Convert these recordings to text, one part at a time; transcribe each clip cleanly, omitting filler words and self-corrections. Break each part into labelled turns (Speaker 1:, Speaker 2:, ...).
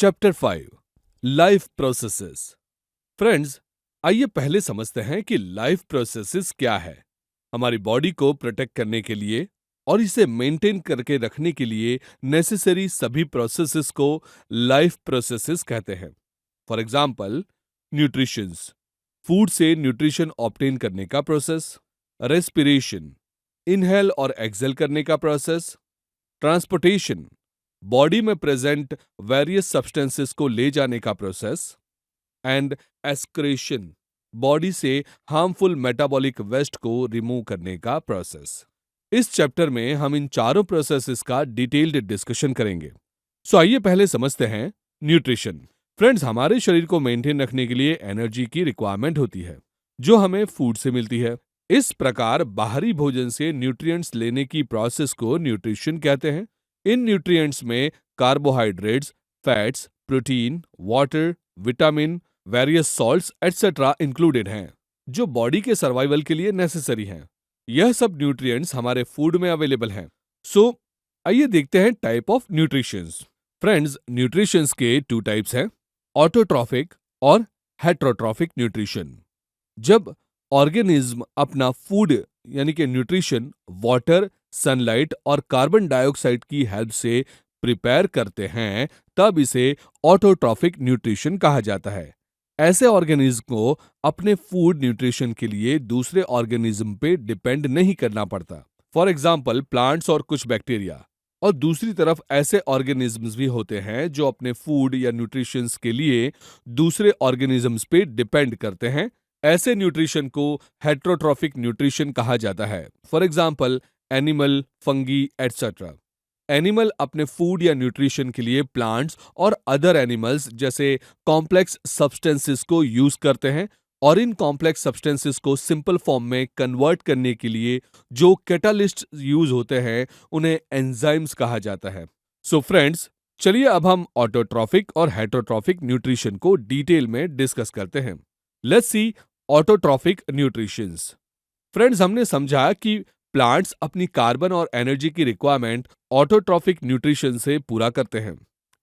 Speaker 1: Chapter 5 life processes. Friends, आइए पहले समझते हैं कि लाइफ प्रोसेसेस क्या है। हमारी बॉडी को प्रोटेक्ट करने के लिए और इसे मेंटेन करके रखने के लिए नेसेसरी सभी प्रोसेसेस को लाइफ प्रोसेसेस कहते हैं। फॉर एग्जांपल, न्यूट्रिशंस, फूड से न्यूट्रिशन ऑब्टेन करने का प्रोसेस। रेस्पिरेशन, इनहेल और एक्सहेल करने का प्रोसेस। ट्रांसपोर्टेशन, बॉडी में प्रेजेंट वेरियस सब्सटेंसेस को ले जाने का प्रोसेस। एंड एक्सक्रीशन, बॉडी से हार्मफुल मेटाबॉलिक वेस्ट को रिमूव करने का प्रोसेस। इस चैप्टर में हम इन चारों प्रोसेसेस का डिटेल्ड डिस्कशन करेंगे। सो आइए पहले समझते हैं न्यूट्रिशन। फ्रेंड्स, हमारे शरीर को मेंटेन रखने के लिए एनर्जी की रिक्वायरमेंट होती है, जो हमें फूड से मिलती है। इस प्रकार बाहरी भोजन से न्यूट्रिएंट्स लेने की प्रोसेस को न्यूट्रिशन कहते हैं। इन न्यूट्रिएंट्स में carbohydrates, fats, protein, water, vitamin, various salts etcetera included हैं, जो बॉडी के सर्वाइवल के लिए नेसेसरी हैं। यह सब न्यूट्रिएंट्स हमारे फूड में अवेलेबल हैं। सो आइए देखते हैं type of nutritions. Friends, nutritions के 2 टाइप्स हैं, ऑटोट्रॉफिक और हेट्रोट्रॉफिक न्यूट्रिशन। जब ऑर्गेनिज्म अपना फूड यानी कि न्यूट्रिशन वाटर, सनलाइट और कार्बन डाइऑक्साइड की हेल्प से प्रिपेयर करते हैं, तब इसे ऑटोट्रॉफिक न्यूट्रिशन कहा जाता है। ऐसे ऑर्गेनिज्म को अपने फूड न्यूट्रिशन के लिए दूसरे ऑर्गेनिज्म पे डिपेंड नहीं करना पड़ता। फॉर एग्जाम्पल, प्लांट्स और कुछ बैक्टीरिया। और दूसरी तरफ ऐसे ऑर्गेनिजम्स भी होते हैं जो अपने फूड या न्यूट्रिशंस के लिए दूसरे ऑर्गेनिजम्स पे डिपेंड करते हैं। ऐसे न्यूट्रिशन को हेट्रोट्रॉफिक न्यूट्रिशन कहा जाता है। For example, animal, fungi etcetera. Animal अपने फूड या न्यूट्रिशन के लिए प्लांट्स और अदर एनिमल्स जैसे कॉम्प्लेक्स सब्सटेंसेस को यूज करते हैं, और इन कॉम्प्लेक्स सब्सटेंसेस को सिंपल फॉर्म में कन्वर्ट करने के लिए जो कैटालिस्ट यूज होते हैं, उन्हें एंजाइम्स कहा जाता है। सो फ्रेंड्स, चलिए अब हम ऑटोट्रॉफिक और हेट्रोट्रॉफिक न्यूट्रिशन को डिटेल में डिस्कस करते हैं। Let's see autotrophic nutritions. Friends, हमने समझा कि प्लांट्स अपनी कार्बन और एनर्जी की रिक्वायरमेंट ऑटोट्रॉफिक न्यूट्रिशन से पूरा करते हैं।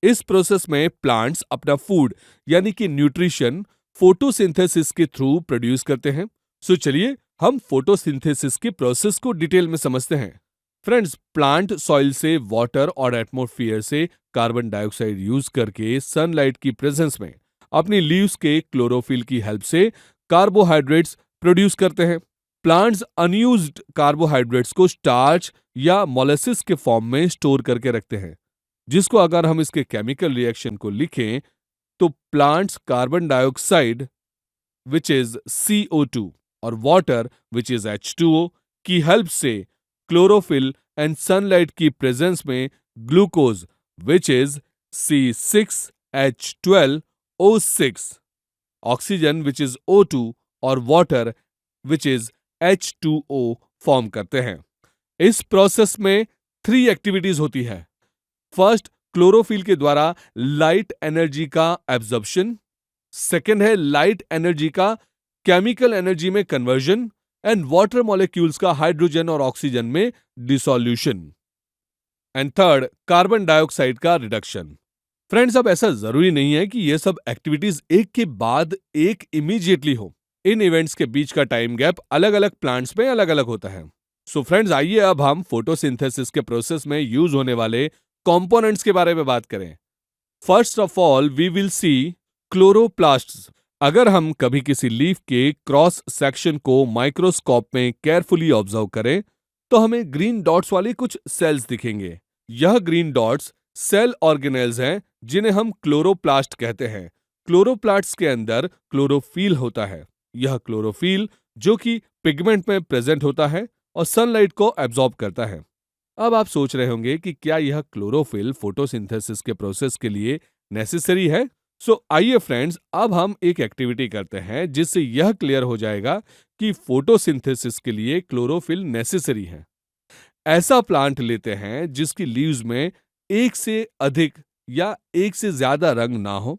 Speaker 1: इस प्रोसेस में प्लांट्स अपना फूड यानी कि न्यूट्रिशन फोटोसिंथेसिस के थ्रू प्रोड्यूस करते हैं। सो चलिए हम फोटोसिंथेसिस की प्रोसेस को डिटेल में समझते हैं। फ्रेंड्स, प्लांट सॉइल से वाटर और एटमॉस्फेयर से कार्बन डाइऑक्साइड यूज करके सनलाइट की प्रेजेंस में अपनी लीव्स के क्लोरोफिल की हेल्प से कार्बोहाइड्रेट्स प्रोड्यूस करते हैं। प्लांट्स अनयूज्ड कार्बोहाइड्रेट्स को स्टार्च या मोलेसिस के फॉर्म में स्टोर करके रखते हैं, जिसको अगर हम इसके केमिकल रिएक्शन को लिखें तो plants carbon dioxide which is CO2 और वाटर विच इज H2O की हेल्प से क्लोरोफिल एंड सनलाइट की प्रेजेंस में glucose which is C6H12O6, oxygen which is O2 और water which is H2O form करते हैं। इस प्रोसेस में 3 एक्टिविटीज होती है। फर्स्ट, क्लोरोफिल के द्वारा लाइट एनर्जी का एब्जॉर्प्शन। सेकेंड है लाइट एनर्जी का केमिकल एनर्जी में कन्वर्जन। एंड वाटर मॉलिक्यूल्स का हाइड्रोजन और ऑक्सीजन में dissolution. And third, carbon dioxide का रिडक्शन। फ्रेंड्स, अब ऐसा जरूरी नहीं है कि ये सब एक्टिविटीज एक के बाद एक इमीडिएटली हो। इन इवेंट्स के बीच का टाइम गैप अलग अलग प्लांट्स में अलग अलग होता है। सो फ्रेंड्स, आइए अब हम फोटोसिंथेसिस के प्रोसेस में यूज होने वाले कंपोनेंट्स के बारे में बात करें। First of all we will see chloroplasts. अगर हम कभी किसी लीफ के क्रॉस सेक्शन को माइक्रोस्कोप में केयरफुली ऑब्जर्व करें तो हमें ग्रीन डॉट्स वाली कुछ सेल्स दिखेंगे। यह ग्रीन डॉट्स सेल ऑर्गेनेल्स हैं, जिन्हें हम क्लोरोप्लास्ट कहते हैं। क्लोरोप्लास्ट्स के अंदर क्लोरोफिल होता है। यह क्लोरोफिल जो कि पिगमेंट में प्रेजेंट होता है और सनलाइट को एब्जॉर्ब करता है। अब आप सोच रहे होंगे कि क्या यह क्लोरोफिल फोटोसिंथेसिस के प्रोसेस के लिए नेसेसरी है। सो आइए फ्रेंड्स, अब हम एक एक्टिविटी करते हैं जिससे यह क्लियर हो जाएगा कि फोटोसिंथेसिस के लिए क्लोरोफिल नेसेसरी है। ऐसा प्लांट लेते हैं जिसकी लीव्स में एक से अधिक या एक से ज्यादा रंग ना हो,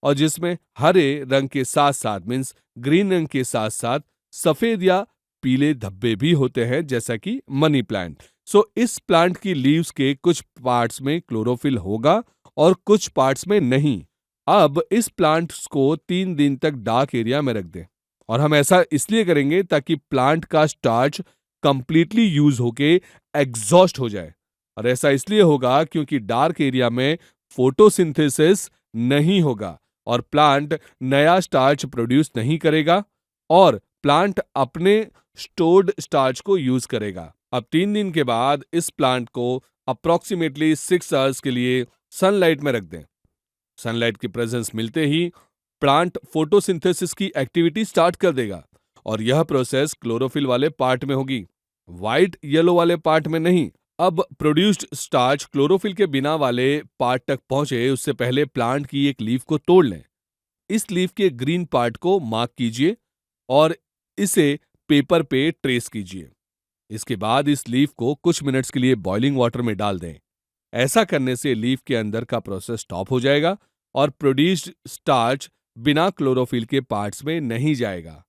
Speaker 1: और जिसमें हरे रंग के साथ साथ मीन्स ग्रीन रंग के साथ साथ सफेद या पीले धब्बे भी होते हैं, जैसा कि मनी प्लांट। सो इस प्लांट की लीव्स के कुछ पार्ट्स में क्लोरोफिल होगा और कुछ पार्ट्स में नहीं। अब इस प्लांट्स को 3 दिन तक डार्क एरिया में रख दें, और हम ऐसा इसलिए करेंगे ताकि प्लांट का स्टार्च कंप्लीटली यूज होके एग्जॉस्ट हो जाए। और ऐसा इसलिए होगा क्योंकि डार्क एरिया में फोटोसिंथेसिस नहीं होगा और प्लांट नया स्टार्च प्रोड्यूस नहीं करेगा और प्लांट अपने स्टोर्ड स्टार्च को यूज करेगा। अब 3 दिन के बाद इस प्लांट को अप्रोक्सीमेटली 6 आवर्स के लिए सनलाइट में रख दें। सनलाइट की प्रेजेंस मिलते ही प्लांट फोटोसिंथेसिस की एक्टिविटी स्टार्ट कर देगा और यह प्रोसेस क्लोरोफिल वाले पार्ट में होगी, व्हाइट येलो वाले पार्ट में नहीं। अब प्रोड्यूस्ड स्टार्च क्लोरोफिल के बिना वाले पार्ट तक पहुंचे उससे पहले प्लांट की एक लीफ को तोड़ लें। इस लीफ के ग्रीन पार्ट को मार्क कीजिए और इसे पेपर पे ट्रेस कीजिए। इसके बाद इस लीफ को कुछ मिनट्स के लिए बॉइलिंग वाटर में डाल दें। ऐसा करने से लीफ के अंदर का प्रोसेस स्टॉप हो जाएगा और प्रोड्यूस्ड स्टार्च बिना क्लोरोफिल के पार्ट्स में नहीं जाएगा।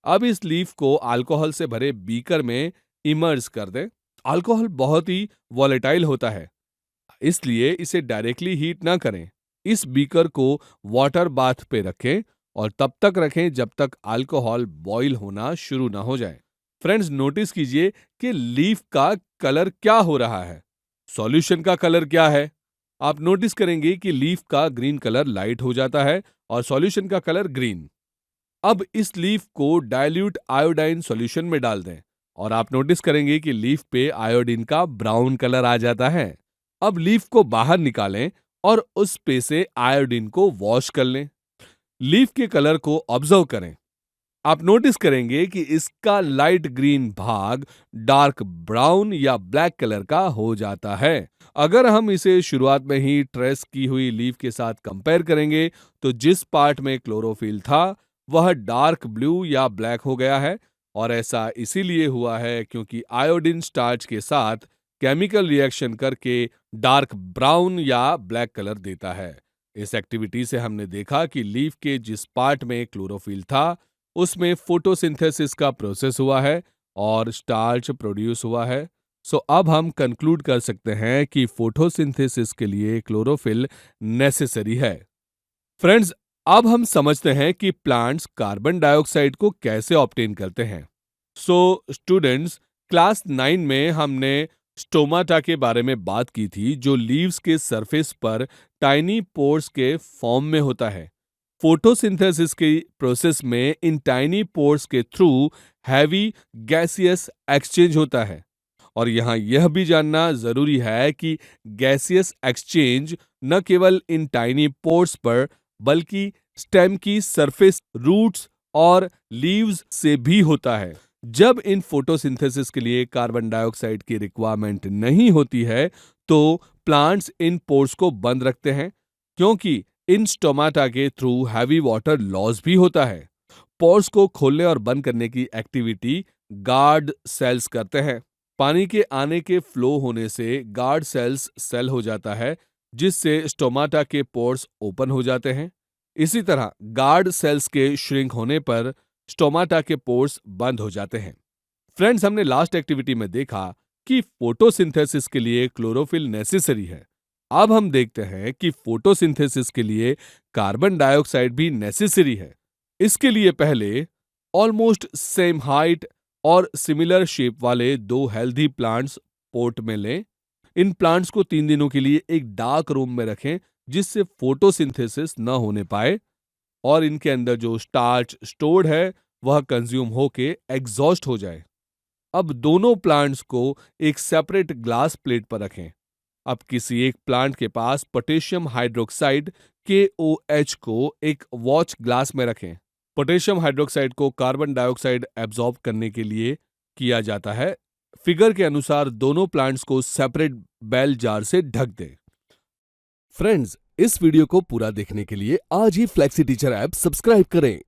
Speaker 1: अब इस लीफ को अल्कोहल से भरे बीकर में इमर्ज कर दें। अल्कोहल बहुत ही वॉलेटाइल होता है, इसलिए इसे डायरेक्टली हीट ना करें। इस बीकर को वाटर बाथ पे रखें और तब तक रखें जब तक अल्कोहल बॉईल होना शुरू ना हो जाए। फ्रेंड्स, नोटिस कीजिए कि लीफ का कलर क्या हो रहा है। सॉल्यूशन का कलर क्या है? आप नोटिस करेंगे कि लीफ का ग्रीन कलर लाइट हो जाता है और सॉल्यूशन का कलर ग्रीन। अब इस लीफ को डाइल्यूट आयोडाइन सॉल्यूशन में डाल दें और आप नोटिस करेंगे कि लीफ पे आयोडीन का ब्राउन कलर आ जाता है। अब लीफ को बाहर निकालें और उस पे से आयोडीन को वॉश कर लें। लीफ के कलर को ऑब्जर्व करें। आप नोटिस करेंगे कि इसका लाइट ग्रीन भाग डार्क ब्राउन या ब्लैक कलर का हो जाता है। अगर हम इसे शुरुआत में ही ट्रेस की हुई लीफ के साथ कंपेयर करेंगे तो जिस पार्ट में क्लोरोफिल था वह डार्क ब्लू या ब्लैक हो गया है, और ऐसा इसीलिए हुआ है क्योंकि आयोडीन स्टार्च के साथ केमिकल रिएक्शन करके डार्क ब्राउन या ब्लैक कलर देता है। इस एक्टिविटी से हमने देखा कि लीफ के जिस पार्ट में क्लोरोफिल था उसमें फोटोसिंथेसिस का प्रोसेस हुआ है और स्टार्च प्रोड्यूस हुआ है। सो अब हम कंक्लूड कर सकते हैं कि फोटोसिंथेसिस के लिए क्लोरोफिल नेसेसरी है। फ्रेंड्स, अब हम समझते हैं कि प्लांट्स कार्बन डाइऑक्साइड को कैसे ऑब्टेन करते हैं। सो स्टूडेंट्स, क्लास 9 में हमने स्टोमाटा के बारे में बात की थी जो लीव्स के सरफेस पर टाइनी पोर्स के फॉर्म में होता है। फोटोसिंथेसिस की प्रोसेस में इन टाइनी पोर्स के थ्रू हैवी गैसियस एक्सचेंज होता है। और यहाँ यह भी जानना जरूरी है कि गैसियस एक्सचेंज न केवल इन टाइनी पोर्स पर बल्कि स्टेम की सरफेस, रूट्स और लीव्स से भी होता है। जब इन फोटोसिंथेसिस के लिए कार्बन डाइऑक्साइड की रिक्वायरमेंट नहीं होती है तो प्लांट्स इन पोर्स को बंद रखते हैं, क्योंकि इन स्टोमाटा के थ्रू हैवी वाटर लॉस भी होता है। पोर्स को खोलने और बंद करने की एक्टिविटी गार्ड सेल्स करते हैं। पानी के आने के फ्लो होने से गार्ड सेल्स सेल हो जाता है जिससे स्टोमाटा के पोर्स ओपन हो जाते हैं। इसी तरह गार्ड सेल्स के श्रिंक होने पर स्टोमाटा के पोर्स बंद हो जाते हैं। फ्रेंड्स, हमने लास्ट एक्टिविटी में देखा कि फोटोसिंथेसिस के लिए क्लोरोफिल नेसेसरी है। अब हम देखते हैं कि फोटोसिंथेसिस के लिए कार्बन डाइऑक्साइड भी नेसेसरी है। इसके लिए पहले ऑलमोस्ट सेम हाइट और सिमिलर शेप वाले 2 हेल्दी प्लांट्स पोट में लें। इन प्लांट्स को 3 दिनों के लिए एक डार्क रूम में रखें जिससे फोटोसिंथेसिस न होने पाए और इनके अंदर जो स्टार्च स्टोर्ड है वह कंज्यूम होके एग्जॉस्ट हो जाए। अब दोनों प्लांट्स को एक सेपरेट ग्लास प्लेट पर रखें। अब किसी एक प्लांट के पास पोटेशियम हाइड्रोक्साइड KOH को एक वॉच ग्लास में रखें। पोटेशियम हाइड्रोक्साइड को कार्बन डाइऑक्साइड एब्जॉर्ब करने के लिए किया जाता है। फिगर के अनुसार दोनों प्लांट्स को सेपरेट बेल जार से ढक दें। फ्रेंड्स, इस वीडियो को पूरा देखने के लिए आज ही फ्लेक्सी टीचर ऐप सब्सक्राइब करें,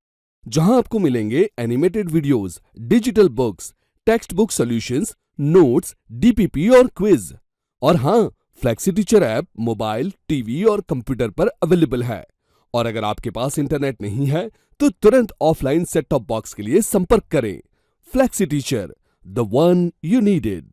Speaker 1: जहां आपको मिलेंगे animated videos, digital books, text book solutions, notes, DPP और क्विज। और हाँ, flexi teacher app mobile, TV और कंप्यूटर पर अवेलेबल है। और अगर आपके पास इंटरनेट नहीं है तो तुरंत ऑफलाइन सेट टॉप बॉक्स के लिए संपर्क करें। Flexi teacher, the one you needed.